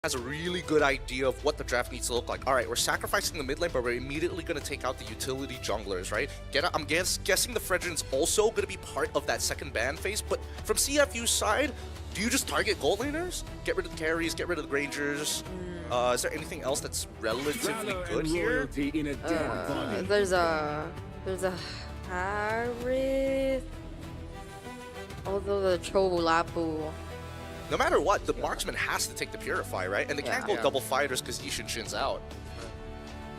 has a really good idea of what the draft needs to look like. All right, we're sacrificing the mid lane, but we're immediately going to take out the utility junglers, right? I'm guessing the Fredrin's also going to be part of that second ban phase, but from CFU's side, do you just target gold laners? Get rid of the carries, get rid of the Rangers? Is there anything else that's relatively good here? There's a Harith. Although the Chobulapu. No matter what, the marksman has to take the Purify, right? And they can't go Yeah. double fighters because Ishin Shin's out.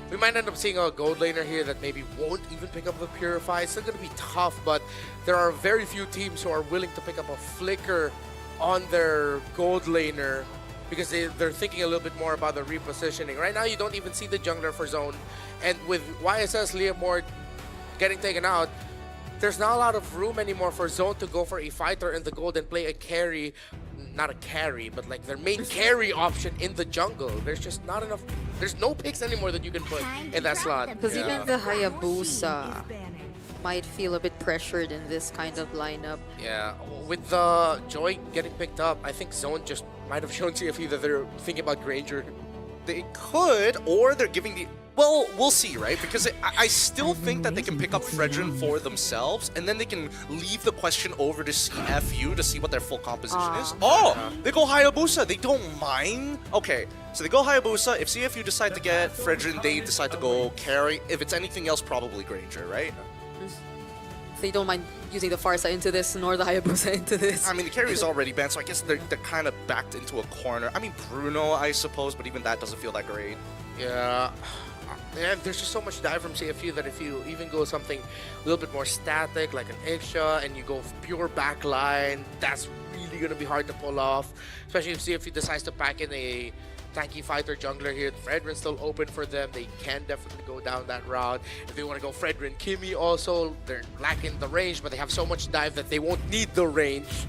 We might end up seeing a gold laner here that maybe won't even pick up the Purify. It's still going to be tough, but there are very few teams who are willing to pick up a Flicker on their gold laner because they're thinking a little bit more about the repositioning. Right now, you don't even see the jungler for zone. And with YSS Leomord getting taken out, there's not a lot of room anymore for zone to go for a fighter in the gold and play a carry. Not a carry, but like their main carry option in the jungle. There's just not enough. There's no picks anymore that you can put in that slot. Because even the Hayabusa might feel a bit pressured in this kind of lineup. Yeah, with the Joy getting picked up, I think Zone just might have shown CFU that they're thinking about Granger. They could, or they're giving the... Well, we'll see, right? Because I still think that they can pick up Fredrin for themselves, and then they can leave the question over to CFU to see what their full composition is. Oh, they go Hayabusa. They don't mind. Okay, so they go Hayabusa. If CFU decide to get Fredrin, they decide to go carry. If it's anything else, probably Granger, right? They don't mind using the Farsa into this, nor the Hayabusa into this. I mean, the carry is already banned, so I guess they're kind of backed into a corner. I mean, Bruno, I suppose, but even that doesn't feel that great. Yeah. And there's just so much dive from CFU that if you even go something a little bit more static, like an Isha, and you go pure backline, that's really going to be hard to pull off. Especially if CFU decides to pack in a tanky fighter jungler here. Fredrin's still open for them. They can definitely go down that route. If they want to go Fredrin, Kimi also, they're lacking the range, but they have so much dive that they won't need the range.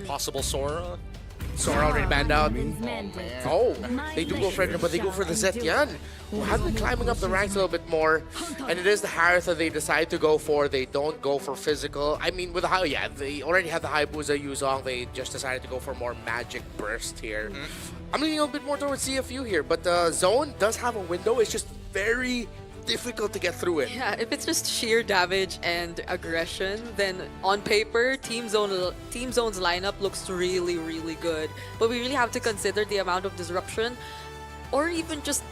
Possible Sora? Sora already banned out. Oh, they do go Fredrin, but they go for the Zetian, who has been climbing up the ranks a little bit more. And it is the Harith that they decide to go for. They don't go for physical. I mean, with the yeah, they already had the Hayabusa Yuzong. They just decided to go for more magic burst here. I'm leaning a little bit more towards CFU here, but Zone does have a window. It's just very difficult to get through it. Yeah, if it's just sheer damage and aggression, then on paper, Team Zone's lineup looks really, really good. But we really have to consider the amount of disruption, or even just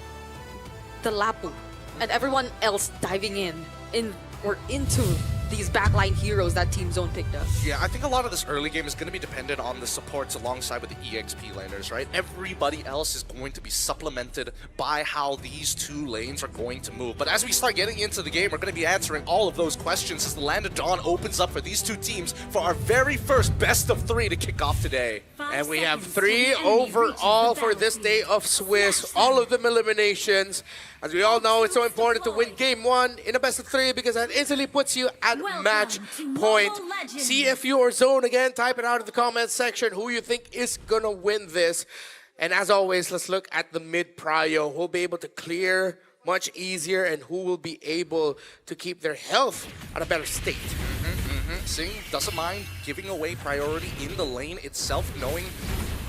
the Lapu and everyone else diving in or into these backline heroes that Team Zone picked up. Yeah, I think a lot of this early game is going to be dependent on the supports alongside with the EXP laners, right? Everybody else is going to be supplemented by how these two lanes are going to move. But as we start getting into the game, we're going to be answering all of those questions as the Land of Dawn opens up for these two teams for our very first best of 3 to kick off today. And we have 3 overall for this day of Swiss, all of them eliminations. As we all know, it's so important to win game 1 in a best of 3 because that instantly puts you at match point. CFU or Zone again, type it out in the comments section who you think is gonna win this. And as always, let's look at the mid prio, who'll be able to clear much easier and who will be able to keep their health at a better state. Sing doesn't mind giving away priority in the lane itself, knowing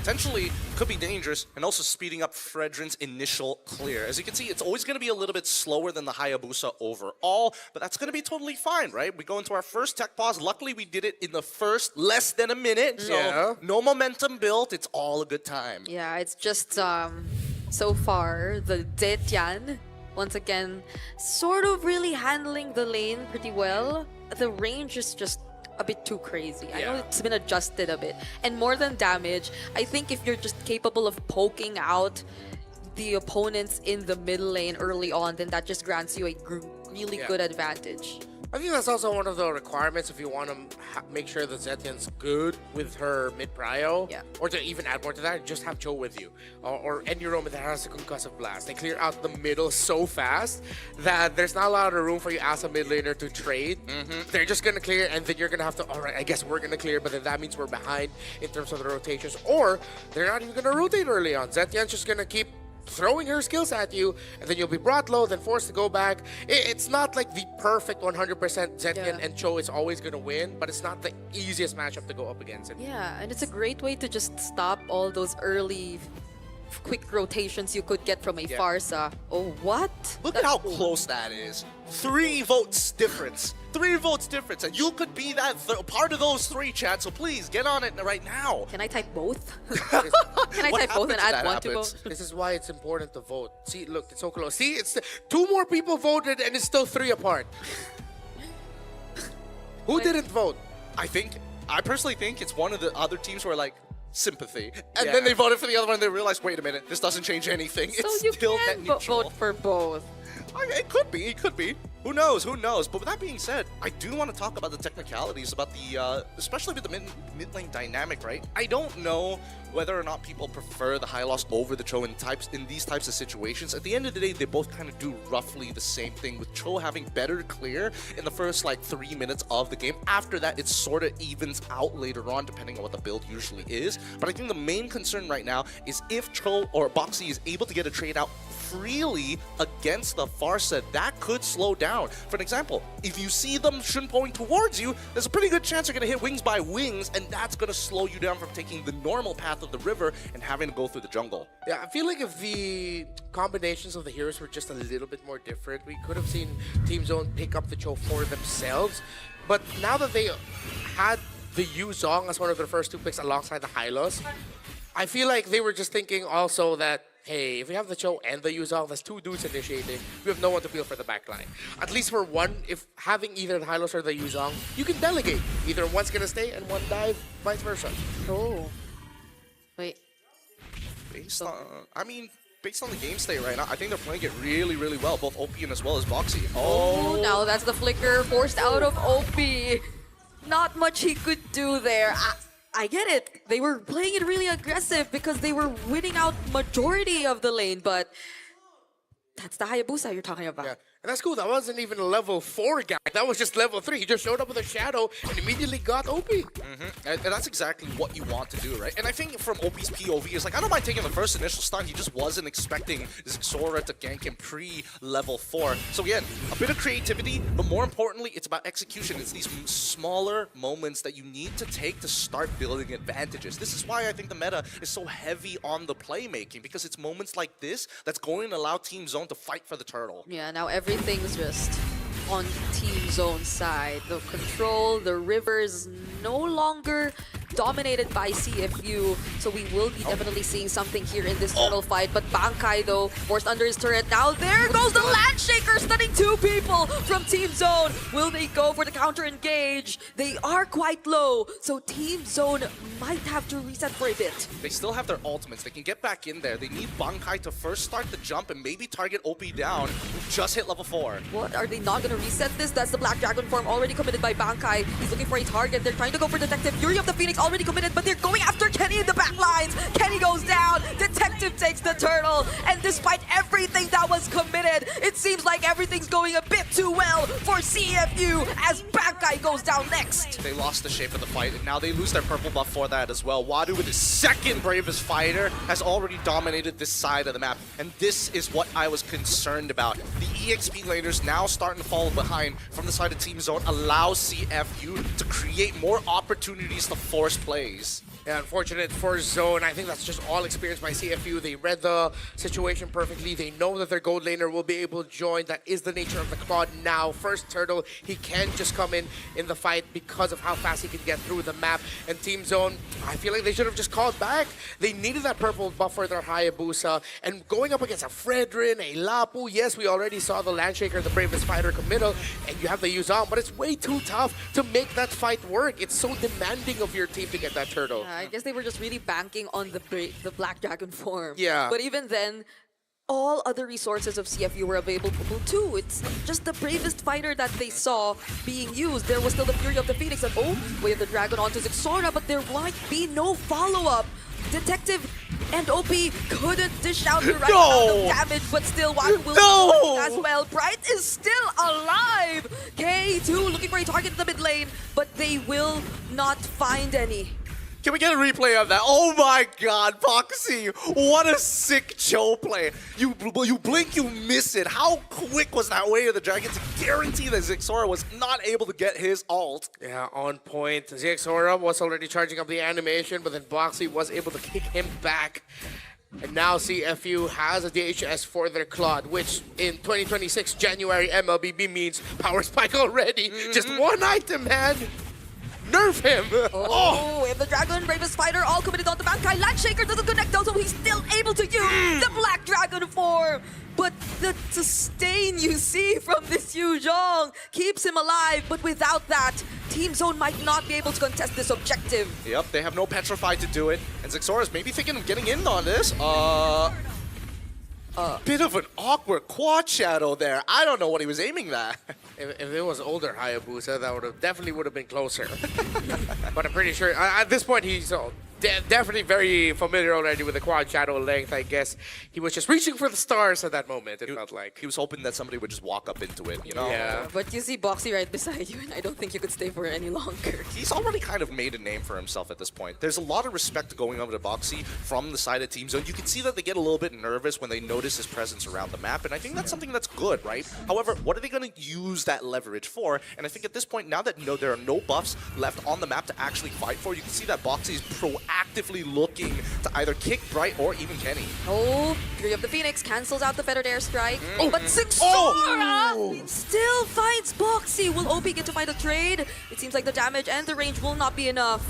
potentially could be dangerous, and also speeding up Fredrin's initial clear. As you can see, it's always going to be a little bit slower than the Hayabusa overall, but that's going to be totally fine, right? We go into our first tech pause. Luckily, we did it in the first less than a minute, so no momentum built. It's all a good time. Yeah, it's just so far the Zetian once again sort of really handling the lane pretty well. The range is just a bit too crazy. I know it's been adjusted a bit. And more than damage, I think if you're just capable of poking out the opponents in the middle lane early on, then that just grants you a really good advantage. I think that's also one of the requirements if you want to make sure that Zetian's good with her mid-prio. Yeah. Or to even add more to that, just have Cho with you. Or any Roman that has a concussive blast. They clear out the middle so fast that there's not a lot of room for you as a mid laner to trade. They're just going to clear, and then you're going to have to, all right, I guess we're going to clear, but then that means we're behind in terms of the rotations. Or they're not even going to rotate early on. Zetian's just going to keep throwing her skills at you, and then you'll be brought low, then forced to go back. It's not like the perfect 100% Zetian and Cho is always going to win, but it's not the easiest matchup to go up against. Yeah, and it's a great way to just stop all those early quick rotations you could get from a Yeah. Farsa. Oh, what? Look at how close that is. 3 votes difference. 3 votes difference. And you could be that part of those 3, chat. So please get on it right now. Can I type both? It's- Can I What type both and happens if add that one to happens? vote? This is why it's important to vote. See, look, it's so close. See, it's 2 more people voted and it's still 3 apart. Who Wait. didn't vote? I personally think it's one of the other teams who are like, sympathy. And Yeah. then they voted for the other one and they realized, wait a minute, this doesn't change anything. So It's you still net can neutral. vote for both. It could be, it could be. Who knows, who knows? But with that being said, I do want to talk about the technicalities, about the, especially with the mid lane dynamic, right? I don't know whether or not people prefer the Hylos over the Cho in these types of situations. At the end of the day, they both kind of do roughly the same thing, with Cho having better clear in the first like 3 minutes of the game. After that, it sort of evens out later on, depending on what the build usually is. But I think the main concern right now is if Cho or Boxy is able to get a trade out freely against the Farsa, that could slow down. For an example, if you see them shunpoing towards you, there's a pretty good chance you're going to hit wings by wings, and that's going to slow you down from taking the normal path of the river and having to go through the jungle. Yeah, I feel like if the combinations of the heroes were just a little bit more different, we could have seen Team Zone pick up the Cho for themselves. But now that they had the Yu Zong as one of their first 2 picks alongside the Hylos, I feel like they were just thinking also that, hey, if we have the Cho and the Yu Zong, that's 2 dudes initiating, we have no one to peel for the backline. At least for one, if having either the Hylos or the Yu Zong, you can delegate. Either one's gonna stay and one dive, vice versa. Oh. Wait. Based on the game state right now, I think they're playing it really, really well, both OP and as well as Boxy. Oh, now that's the flicker forced out of OP. Not much he could do there. I get it. They were playing it really aggressive because they were winning out majority of the lane, but that's the Hayabusa you're talking about. Yeah, and that's cool. That wasn't even a level 4 guy. That was just level 3. He just showed up with a shadow and immediately got OP. And that's exactly what you want to do, right? And I think from OP's POV, it's like, I don't mind taking the first initial stun. He just wasn't expecting Zora to gank him pre-level 4. So again, a bit of creativity, but more importantly, it's about execution. It's these smaller moments that you need to take to start building advantages. This is why I think the meta is so heavy on the playmaking, because it's moments like this that's going to allow Team Zone to fight for the turtle. Yeah, now everything's just on Team Zone side. The control, the river is no longer dominated by CFU, so we will be definitely seeing something here in this turtle fight. But Bankai, though, forced under his turret. Now there goes the Landshaker, stunning 2 people from Team Zone. Will they go for the counter engage? They are quite low, so Team Zone might have to reset for a bit. They still have their ultimates. They can get back in there. They need Bankai to first start the jump and maybe target OP down, who just hit level 4. What? Are they not going to reset this? That's the Black Dragon form already committed by Bankai. He's looking for a target. They're trying to go for Detective. Fury of the Phoenix already committed, but they're going after Kenny in the back lines. Kenny goes down. Detective takes the turtle. And despite everything that was committed, it seems like everything's going a bit too well for CFU as Bankai goes down next. They lost the shape of the fight, and now they lose their purple buff for that as well. Wadu, with his second bravest fighter, has already dominated this side of the map, and this is what I was concerned about. The EXP laners now starting to fall behind from the side of Team Zone allows CFU to create more opportunities to force plays. Yeah, unfortunate for Zone. I think that's just all experienced by CFU. They read the situation perfectly. They know that their gold laner will be able to join. That is the nature of the Claude now. First turtle, he can just come in the fight because of how fast he can get through the map. And Team Zone, I feel like they should have just called back. They needed that purple buff for their Hayabusa. And going up against a Fredrin, a Lapu, yes, we already saw the Landshaker, the bravest fighter, committal, and you have the Yuzong, but it's way too tough to make that fight work. It's so demanding of your team to get that turtle. I guess they were just really banking on the Black Dragon form. Yeah. But even then, all other resources of CFU were available too. It's just the bravest fighter that they saw being used. There was still the Fury of the Phoenix and Wave the Dragon onto Zixora, but there might be no follow-up. Detective and OP couldn't dish out the right amount of damage, but still one will as well. Bright is still alive! K2 looking for a target in the mid lane, but they will not find any. Can we get a replay of that? Oh my god, Boxy! What a sick Cho play. You blink, you miss it. How quick was that Way of the Dragon to guarantee that Zixora was not able to get his ult? Yeah, on point. Zixora was already charging up the animation, but then Boxy was able to kick him back. And now CFU has a DHS for their Claude, which in 2026 January MLBB means Power Spike already. Just one item, man. Nerf him. Oh, if the Dragon, Bravest Fighter, all committed on the Bankai. Landshaker doesn't connect though, so he's still able to use the Black Dragon form. But the sustain you see from this Yu Zhong keeps him alive. But without that, Team Zone might not be able to contest this objective. Yep, they have no Petrify to do it. And Zixora's maybe thinking of getting in on this. Bit of an awkward quad shadow there. I don't know what he was aiming at. If it was older Hayabusa, that definitely would have been closer. But I'm pretty sure at this point he's definitely very familiar already with the quad shadow length. I guess he was just reaching for the stars at that moment. It felt like He was hoping that somebody would just walk up into it, you know? Yeah. But you see Boxy right beside you, and I don't think you could stay for any longer. He's already kind of made a name for himself at this point. There's a lot of respect going over to Boxy from the side of Team Zone. You can see that they get a little bit nervous when they notice his presence around the map, and I think that's something that's good, right? However, what are they going to use that leverage for? And I think at this point, now that there are no buffs left on the map to actually fight for, you can see that Boxy is proactively looking to either kick Bright or even Kenny. Oh, Fury of the Phoenix cancels out the feathered airstrike. But Zixora still finds Boxy. Will OP get to find a trade? It seems like the damage and the range will not be enough.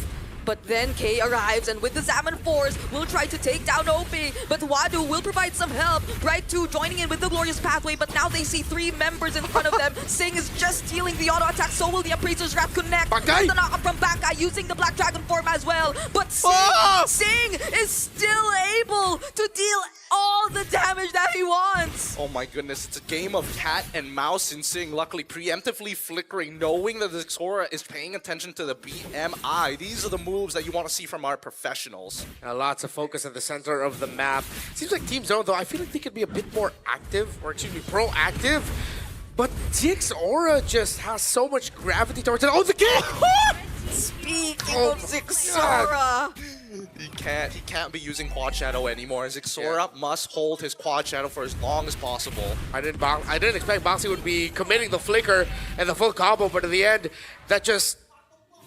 But then K arrives, and with the Salmon Force, will try to take down OP. But Wadu will provide some help. Bright 2 joining in with the Glorious Pathway, but now they see 3 members in front of them. Sing is just stealing the auto attack, so will the Appraiser's Wrath connect. Bankai! The knock-up from Bankai using the Black Dragon form as well. But Sing is still able to deal all the damage that he wants. Oh my goodness, it's a game of cat and mouse in Sing, luckily preemptively flickering, knowing that Zixora is paying attention to the BMI. These are the moves that you want to see from our professionals. lots of focus at the center of the map. Seems like Team Zone, though, I feel like they could be a bit more active, or excuse me, proactive. But Zixora just has so much gravity towards it. Oh, the kick! Speaking Oh of my Zixora, He can't be using Quad Shadow anymore. Zixora must hold his Quad Shadow for as long as possible. I didn't expect Boxy would be committing the flicker and the full combo, but in the end, that just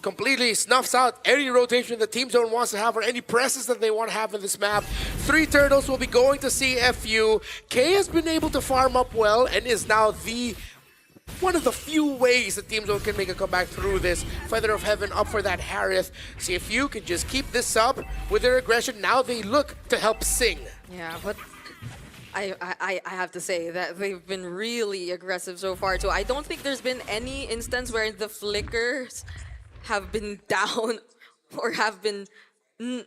completely snuffs out any rotation the Team Zone wants to have or any presses that they want to have in this map. 3 turtles will be going to CFU. K has been able to farm up well and is now one of the few ways that Team Zone can make a comeback through this. Feather of Heaven up for that Harith. CFU can just keep this up with their aggression. Now they look to help Sing. yeah, but I have to say that they've been really aggressive so far too. I don't think there's been any instance where the flickers have been down or have been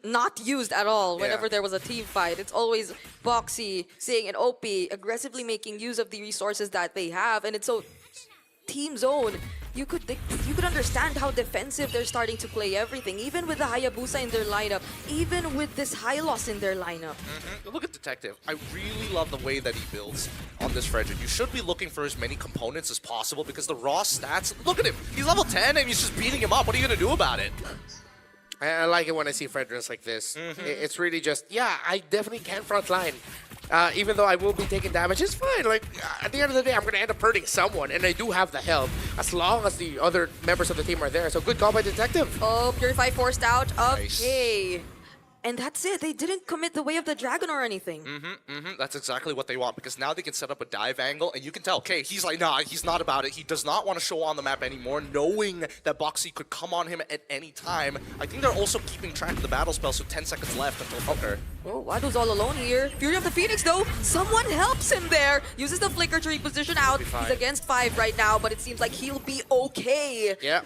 not used at all whenever there was a team fight. It's always Boxy, Sing, and OP aggressively making use of the resources that they have, and it's so Team Zone. You could understand how defensive they're starting to play everything, even with the Hayabusa in their lineup, even with this Hylos in their lineup. Look at Detective. I really love the way that he builds on this Fredrin. You should be looking for as many components as possible because the raw stats, look at him. He's level 10 and he's just beating him up. What are you going to do about it? I like it when I see Fredrins like this. It's really just, yeah, I definitely can frontline. Even though I will be taking damage, it's fine. Like, at the end of the day, I'm going to end up hurting someone, and I do have the help, as long as the other members of the team are there. So good call by Detective. Oh, Purify forced out. Nice. Okay. And that's it. They didn't commit the Way of the Dragon or anything. That's exactly what they want because now they can set up a dive angle and you can tell, okay, he's like, nah, he's not about it. He does not want to show on the map anymore, knowing that Boxy could come on him at any time. I think they're also keeping track of the battle spell, so 10 seconds left until Flicker. Oh, Wadu's all alone here. Fury of the Phoenix, though, someone helps him there. Uses the Flicker to reposition out. He's against 5 right now, but it seems like he'll be okay. Yeah.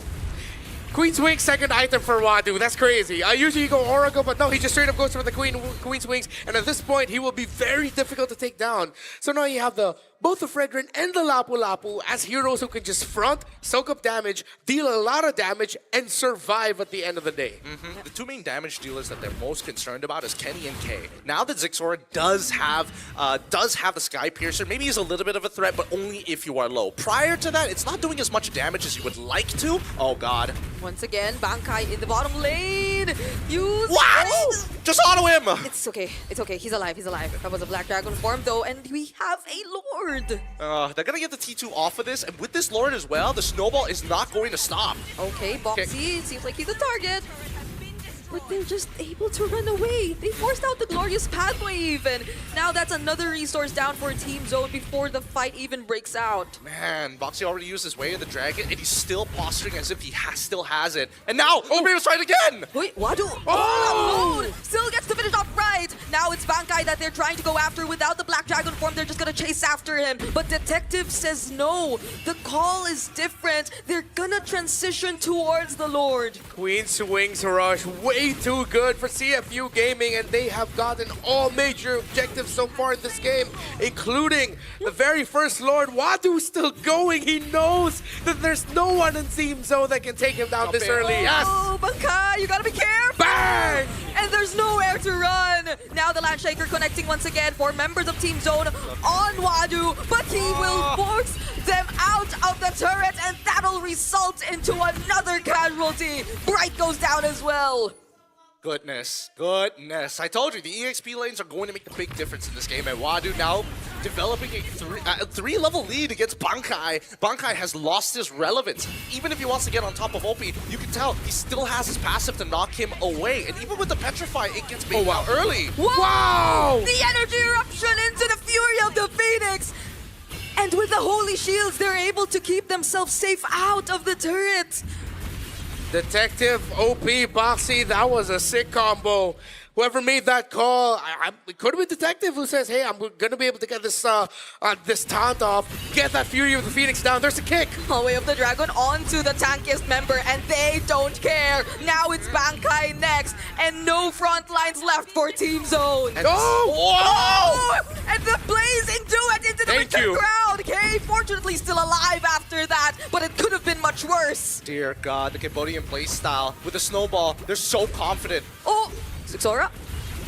Queen's Wings, second item for Wadu. That's crazy. Usually you go Oracle, but no, he just straight up goes for the Queen's Wings. And at this point, he will be very difficult to take down. So now you have both the Fredrin and the Lapu Lapu as heroes who can just front, soak up damage, deal a lot of damage, and survive at the end of the day. The 2 main damage dealers that they're most concerned about is Kenny and K. Now that Zixora does have the Sky Piercer, maybe he's a little bit of a threat, but only if you are low. Prior to that, it's not doing as much damage as you would like to. Oh god. Once again, Bankai in the bottom lane. Use What? Oh! Just auto him! It's okay. It's okay. He's alive. He's alive. That was a Black Dragon form, though, and we have a Lord. They're gonna get the T2 off of this, and with this Lord as well, the snowball is not going to stop. Okay, Boxy seems like he's a target. but they're just able to run away. They forced out the glorious pathway even. Now that's another resource down for Team Zone before the fight even breaks out. Man, Boxy already used his Way of the Dragon, and he's still posturing as if he still has it. And now, Libera's trying again! Wait, Wadu all alone still gets to finish off right. Now it's Bankai that they're trying to go after. Without the Black Dragon form, they're just gonna chase after him. But Detective says no. The call is different. They're gonna transition towards the Lord. Queen Swings Rush, way too good for CFU Gaming, and they have gotten all major objectives so far in this game, including the very first Lord. Wadu's still going. He knows that there's no one in Team Zone that can take him down this early. Yes! Oh, Bankai, you gotta be careful. Bang! And there's nowhere to run. Now the Landshaker connecting once again for members of Team Zone on Wadu, but he will force them out of the turret, and that'll result into another casualty. Bright goes down as well. Goodness. I told you, the EXP lanes are going to make the big difference in this game, and Wadu now developing a three-level lead against Bankai. Bankai has lost his relevance. Even if he wants to get on top of OP, you can tell he still has his passive to knock him away. And even with the Petrify, it gets baited out early. Whoa! Wow! The energy eruption into the fury of the Phoenix! And with the Holy Shields, they're able to keep themselves safe out of the turret. Detective, OP, Boxy, that was a sick combo. Whoever made that call, it could have been Detective who says, hey, I'm going to be able to get this this taunt off, get that Fury of the Phoenix down. There's a kick. Way of the Dragon onto the tankiest member, and they don't care. Now it's Bankai next, and no front lines left for Team Zone. And whoa! And the blazing duet into the winter crowd. Kay fortunately still alive after that, but it could have been much worse. Dear God, the Cambodian playstyle with the snowball, they're so confident. Oh, Zixora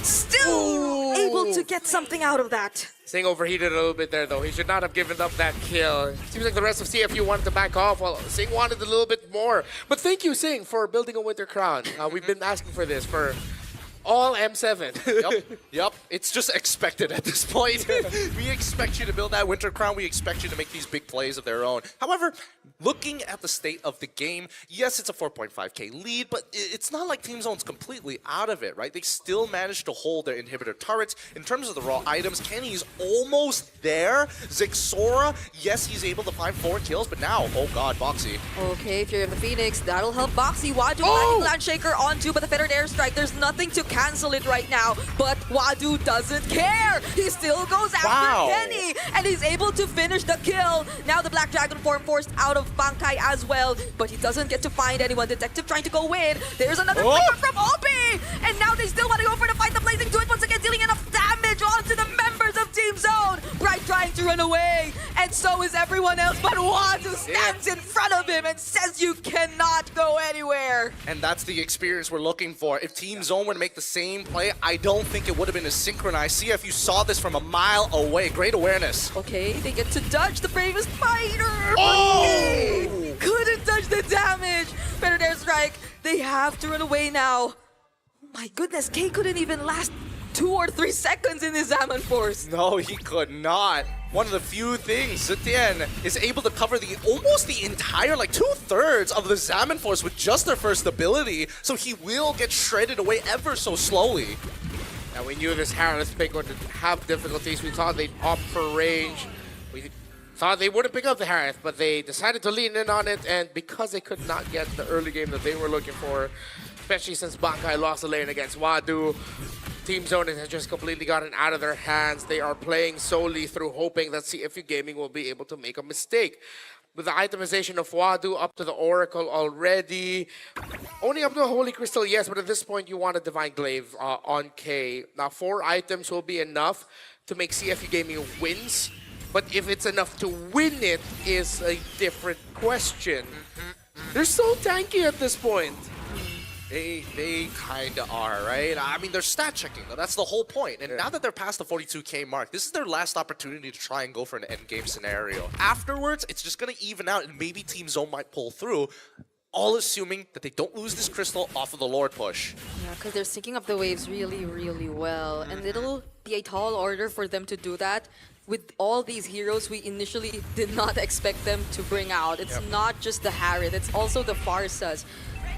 still able to get something out of that. Sing overheated a little bit there, though. He should not have given up that kill. Seems like the rest of CFU wanted to back off, while Sing wanted a little bit more. But thank you, Sing, for building a Winter Crown. We've been asking for this for all M7. Yep. It's just expected at this point. We expect you to build that Winter Crown. We expect you to make these big plays of their own. However, looking at the state of the game, yes, it's a 4.5k lead, but it's not like Team Zone's completely out of it, right? They still managed to hold their inhibitor turrets. In terms of the raw items, Kenny's almost there. Zixora, yes, he's able to find 4 kills, but now, oh God, Boxy. Okay, Fury of the Phoenix, that'll help Boxy. Wadu landing Landshaker onto, but the Fettered Airstrike, there's nothing to cancel it right now, but Wadu doesn't care. He still goes after Kenny, and he's able to finish the kill. Now the Black Dragon form forced out of Bankai as well, but he doesn't get to find anyone. Detective trying to go in. There's another flicker from Obi, and now they still want to go for the fight. The Blazing Duet once again dealing enough damage onto the members of Team Zone. Bright trying to run away, and so is everyone else, but Wadu stands in front of him and says you cannot go anywhere. And that's the experience we're looking for. If Team Zone were to make the same play, I don't think it would have been as synchronized. CFU saw this from a mile away. Great awareness. Okay, they get to dodge the bravest fighter. Oh! Couldn't dodge the damage. Better Airstrike. They have to run away now. My goodness, Kay couldn't even last 2 or 3 seconds in his Zaman Force. No, he could not. One of the few things Zetian is able to cover almost the entire, like 2/3 of the Zaman Force with just their first ability, so he will get shredded away ever so slowly. Now we knew this Harris pick would have difficulties. We thought they'd opt for range. We thought they wouldn't pick up the Harith, but they decided to lean in on it, and because they could not get the early game that they were looking for, especially since Bankai lost the lane against Wadu, Team Zone has just completely gotten out of their hands. They are playing solely through hoping that CFU Gaming will be able to make a mistake. With the itemization of Wadu up to the Oracle already, only up to the Holy Crystal, yes, but at this point you want a Divine Glaive on K. Now 4 items will be enough to make CFU Gaming wins, but if it's enough to win it is a different question. They're so tanky at this point. They kind of are, right? I mean, they're stat checking, though. That's the whole point. And now that they're past the 42k mark, this is their last opportunity to try and go for an endgame scenario. Afterwards, it's just going to even out, and maybe Team Zone might pull through, all assuming that they don't lose this crystal off of the Lord push. Yeah, because they're syncing up the waves really, really well. And it'll be a tall order for them to do that. With all these heroes we initially did not expect them to bring out. It's not just the Harith, it's also the Pharsas.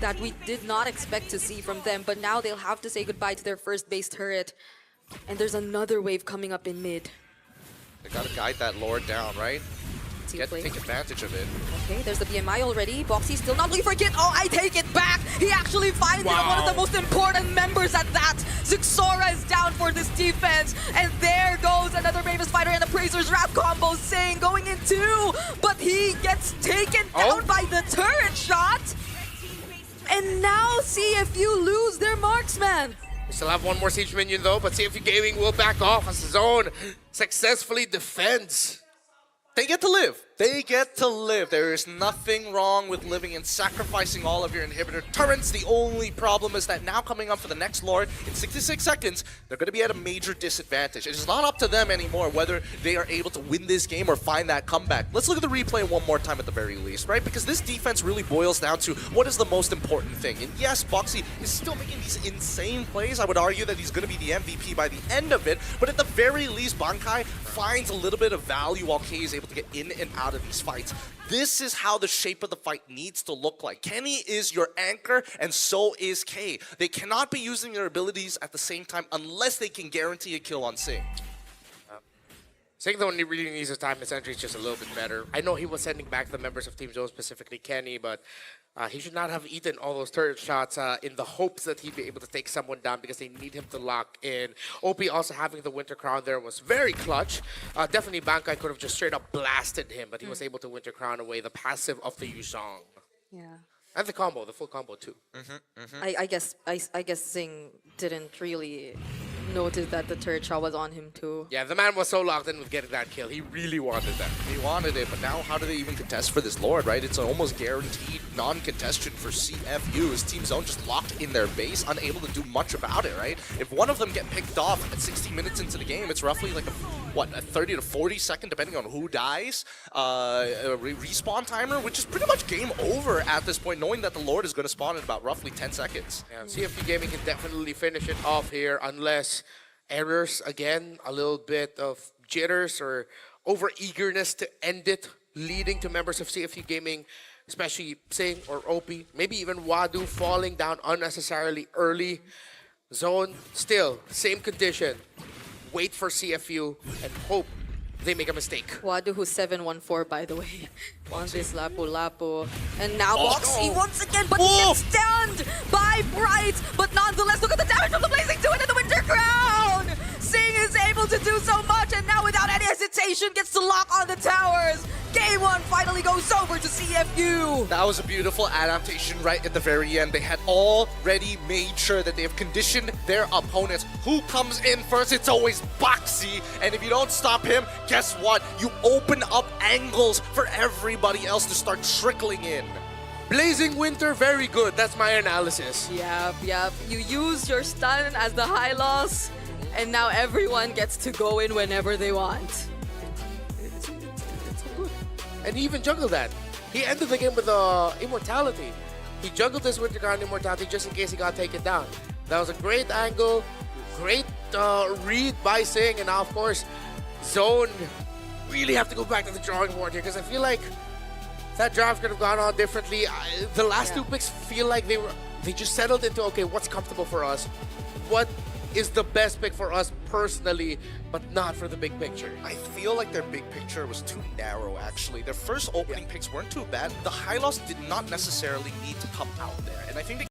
that we did not expect to see from them. But now they'll have to say goodbye to their first base turret. And there's another wave coming up in mid. They gotta guide that Lord down, right? Team Flame. Take advantage of it. Okay, there's the BMI already. Boxy still not looking for a kit. Oh, I take it back. He actually finds it on one of the most important members at that. Zixora is down for this defense. And there goes another Mavis Fighter and the Praisers Wrath combo. Sing going in two. But he gets taken down by the turret shot. And now CFU lose their marksman. We still have one more Siege minion though, but CFU Gaming will back off as Zone successfully defends. They get to live. They get to live. There is nothing wrong with living and sacrificing all of your inhibitor turrets. The only problem is that now coming up for the next Lord in 66 seconds, they're going to be at a major disadvantage. It is not up to them anymore whether they are able to win this game or find that comeback. Let's look at the replay one more time at the very least, right? Because this defense really boils down to what is the most important thing. And yes, Boxy is still making these insane plays. I would argue that he's going to be the MVP by the end of it. But at the very least, Bankai finds a little bit of value while K is able to get in and out of these fights. This is how the shape of the fight needs to look like. Kenny is your anchor, and so is K. They cannot be using their abilities at the same time unless they can guarantee a kill on Sing. Sing though really needs his time. His entry is just a little bit better. I know he was sending back the members of Team Zone, specifically Kenny, but he should not have eaten all those turret shots in the hopes that he'd be able to take someone down because they need him to lock in. OP also having the Winter Crown there was very clutch. Definitely Bankai could have just straight up blasted him, but he was able to Winter Crown away the passive of the Yuzhong. Yeah. And the combo, the full combo too. I guess Sing didn't really notice that the turret shot was on him too. Yeah, the man was so locked in with getting that kill. He really wanted that. He wanted it, but now how do they even contest for this Lord, right? It's an almost guaranteed non-contestion for CFU. His Team Zone just locked in their base, unable to do much about it, right? If one of them get picked off at 60 minutes into the game, it's roughly like a 30 to 40 second, depending on who dies, respawn timer, which is pretty much game over at this point, knowing that the Lord is going to spawn in about roughly 10 seconds. Yeah, CFU Gaming can definitely finish it off here unless errors, again, a little bit of jitters or over-eagerness to end it, leading to members of CFU Gaming, especially Sing or OP, maybe even Wadu falling down unnecessarily early. Zone, still, same condition. Wait for CFU and hope they make a mistake. Wadu who's 7-1-4 by the way. On this Lapu-Lapu. And now Boxy no. once again, but he gets stunned by Bright. But nonetheless, look at the damage from the Blazing 2 into the Winter Crown! Sing is able to do so much and now without any hesitation gets to lock on the towers. Game 1 finally goes over to CFU. That was a beautiful adaptation right at the very end. They had already made sure that they have conditioned their opponents. Who comes in first? It's always Boxy. And if you don't stop him, guess what? You open up angles for everybody else to start trickling in. Blazing Winter, very good. That's my analysis. Yep. You use your stun as the high loss, and now everyone gets to go in whenever they want. It's so good. And he even juggled that. He ended the game with Immortality. He juggled this Winter Crown Immortality just in case he got taken down. That was a great angle, great read by Sing, and now of course, Zone really have to go back to the drawing board here because I feel like that draft could have gone on differently. The last two picks feel like they just settled into, okay, what's comfortable for us? What is the best pick for us personally, but not for the big picture? I feel like their big picture was too narrow, actually. Their first opening picks weren't too bad. The high loss did not necessarily need to come out there. And I think they